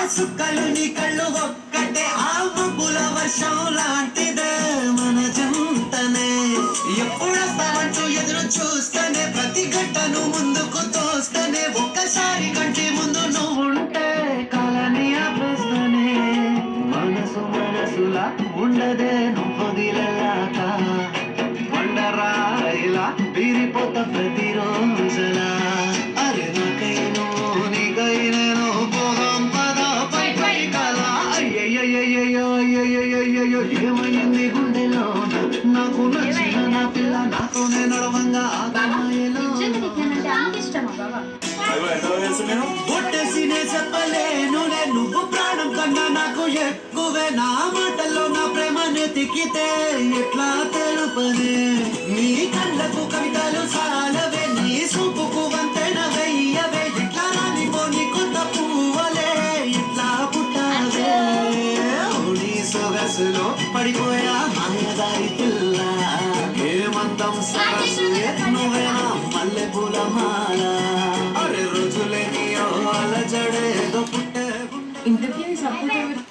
సుక్కలు నీ కళ్ళు ఒక్కటే ఆ మబ్బుల వర్షం లాంటిదే మన జంటనే ఎప్పుడొస్తావంటూ ఎదురు చూస్తేనే ప్రతి గంటను ముందుకు తోస్తేనే ఒక్కసారి కంటి ముందు నువ్వుంటే కాలాన్ని ఆపేస్తేనే మనసులా ఉండదే నువ్వొదిలేలాక వండరా ఇలా వీరిపోత ప్రతిరోజులా అరే నాకైనో నీకైనో పోదాం పదా పై పై కలా అయ్యయ్యయ్యయ్యో అయ్యయ్యయ్యో ఏమైంది గుండెలో నాకు నచ్చిన నా పిల్ల నాతోనే నడవంగా ఆగమాయలో ఒట్టేసినే చెప్పలేను నువ్వు ప్రాణం కన్నా నాకు ఎక్కువే నా మాటల్లో నా ప్రేమని తిక్కితే ఎట్లా తెలుపనే నీ కళ్ళకు కవితలు సాలవే నీ సూపుకు వంతెన వెయ్యవే ఎట్లా రానిపో నీ కొత్త పువ్వలే ఎట్లా పుట్టావే నీ సొగసులో పడిపోయా మాయదారి పిల్ల ఏమంతం సరస్సు నువ్వేనా మల్లె పూల మాల అరే రోజులేనియో అలజడేదో పుట్టే ఇంతకీ సపోర్ట్